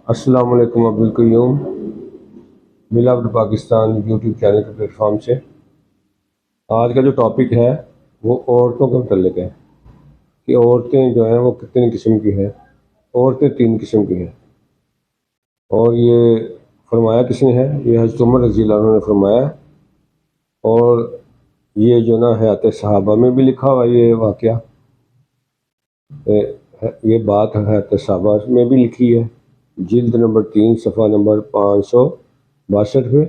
السلام علیکم Abdul Qayyum beloved Pakistan YouTube channel کے پلیٹ فارم سے آج کا جو ٹاپک ہے وہ عورتوں کے متعلق ہے کہ عورتیں جو ہیں وہ کتنی قسم کی ہیں۔ عورتیں 3 قسم کی ہیں، اور یہ فرمایا کس نے ہے؟ یہ حضرت عمر رضی اللہ عنہ نے فرمایا، اور یہ جو نا حیات صحابہ میں بھی لکھا ہوا یہ واقعہ، یہ بات حیات صحابہ میں بھی لکھی ہے، جلد نمبر 3 صفحہ نمبر 562 پہ۔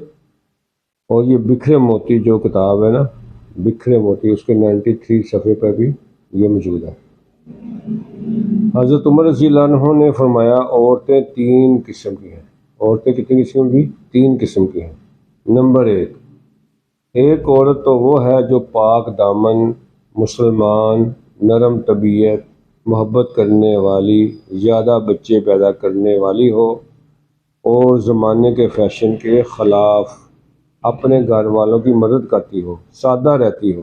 اور یہ بکھرے موتی جو کتاب ہے نا، بکھرے موتی، اس کے 93 صفحے پر بھی یہ موجود ہے۔ حضرت عمر رضی اللہ عنہ نے فرمایا عورتیں 3 قسم کی ہیں۔ عورتیں کتنی قسم کی؟ 3 قسم کی ہیں۔ نمبر 1، ایک عورت تو وہ ہے جو پاک دامن، مسلمان، نرم طبیعت، محبت کرنے والی، زیادہ بچے پیدا کرنے والی ہو، اور زمانے کے فیشن کے خلاف اپنے گھر والوں کی مدد کرتی ہو، سادہ رہتی ہو،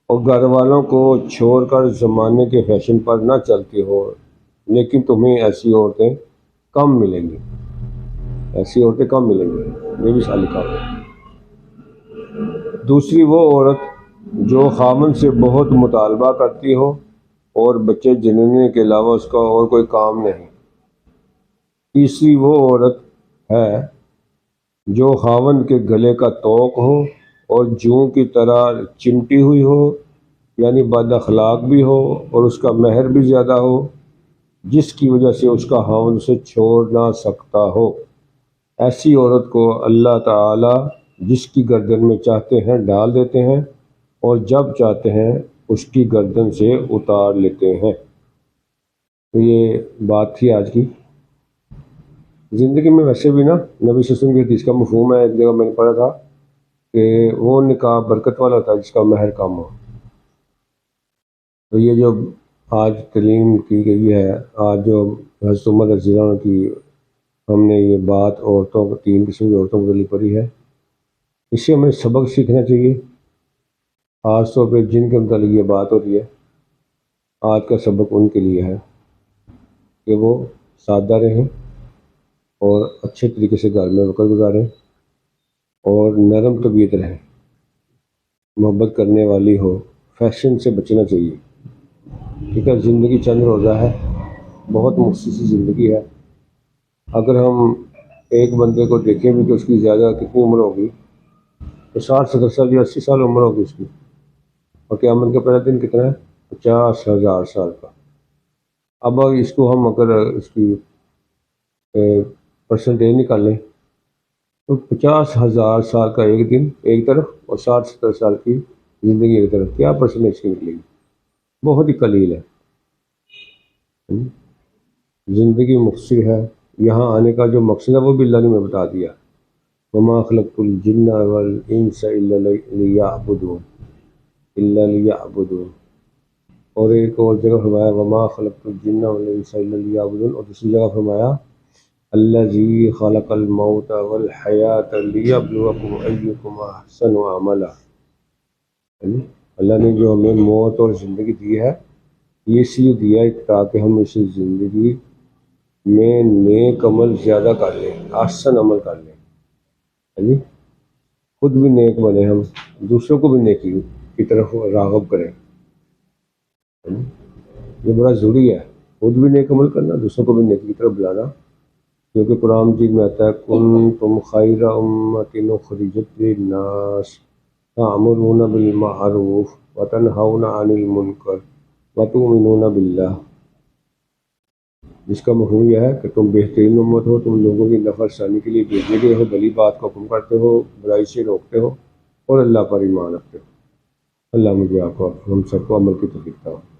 اور گھر والوں کو چھوڑ کر زمانے کے فیشن پر نہ چلتی ہو۔ لیکن تمہیں ایسی عورتیں کم ملیں گی، ایسی عورتیں کم ملیں گی، یہ بھی سالکہ ہے۔ دوسری وہ عورت جو خامن سے بہت مطالبہ کرتی ہو اور بچے جننے کے علاوہ اس کا اور کوئی کام نہیں۔ تیسری وہ عورت ہے جو خاوند کے گلے کا توق ہو اور جوں کی طرح چمٹی ہوئی ہو، یعنی بد اخلاق بھی ہو اور اس کا مہر بھی زیادہ ہو، جس کی وجہ سے اس کا خاوند اسے چھوڑ نہ سکتا ہو۔ ایسی عورت کو اللہ تعالی جس کی گردن میں چاہتے ہیں ڈال دیتے ہیں، اور جب چاہتے ہیں اس کی گردن سے اتار لیتے ہیں۔ تو یہ بات تھی آج کی۔ زندگی میں ویسے بھی نا نبی صلی اللہ علیہ وسلم کی حدیث کا مفہوم ہے، ایک جگہ میں نے پڑھا تھا کہ وہ نکاح برکت والا ہوتا ہے جس کا مہر کم ہو۔ تو یہ جو آج تعلیم کی گئی ہے، آج جو حضرت عمر رضی اللہ عنہ کی ہم نے یہ بات عورتوں کو 3 قسم کی عورتوں کے لیے پڑھی ہے، اس سے ہمیں سبق سیکھنا چاہیے۔ خاص طور پہ جن کے متعلق یہ بات ہوتی ہے، آج کا سبق ان کے لیے ہے کہ وہ سادہ رہیں اور اچھے طریقے سے گھر میں وقت گزاریں اور نرم طبیعت رہیں، محبت کرنے والی ہو، فیشن سے بچنا چاہیے۔ ٹھیک ہے، زندگی چند روزہ ہے، بہت مختصر زندگی ہے۔ اگر ہم ایک بندے کو دیکھیں بھی کہ اس کی زیادہ کتنی عمر ہوگی تو 60-70 سال یا 80 سال عمر ہوگی اس کی، اور قیامت کا پہلا دن کتنا ہے؟ 50,000 سال کا۔ اب اس کو ہم اگر اس کی پرسنٹیج نکالیں تو 50,000 سال کا ایک دن ایک طرف اور 60-70 سال کی زندگی ایک طرف، کیا پرسنٹیج کی نکلے گی؟ بہت ہی قلیل ہے۔ زندگی مختصر ہے، یہاں آنے کا جو مقصد ہے وہ بھی اللہ نے ہمیں بتا دیا، وما خلقت الجن والانس الا لیعبدون، اور ایک اور جگہ فرمایا وما خلقت الجن والانس الا لیعبدون، اور دوسری جگہ فرمایا الذی خلق الموت والحیات لیبلوکم ایکم احسن عملا۔ اللہ نے جو ہمیں موت اور زندگی دی ہے، یہ اس لیے دیا ہے تاکہ ہم اس زندگی میں نیک عمل زیادہ کر لیں، احسن عمل کر لیں، خود بھی نیک بنے، ہم دوسروں کو بھی نیکی کی طرف راغب کریں۔ یہ بڑا ضروری ہے، خود بھی نیک عمل کرنا، دوسروں کو بھی نیکی کی طرف بلانا، کیونکہ قرآن مجید میں آتا ہے کنتم خیر امۃ اخرجت للناس تأمرون بالمعروف وتنہون عن المنکر وتؤمنون باللہ، جس کا مفہوم یہ ہے کہ تم بہترین امت ہو، تم لوگوں کی نفع ثانی کے لیے بھیجے گئے ہو، بھلی بات کا حکم کرتے ہو، برائی سے روکتے ہو، اور اللہ پر ایمان رکھتے ہو۔ اللہ مجھے آپ کو ہم سب کو عمل کی توفیق عطا فرمائے۔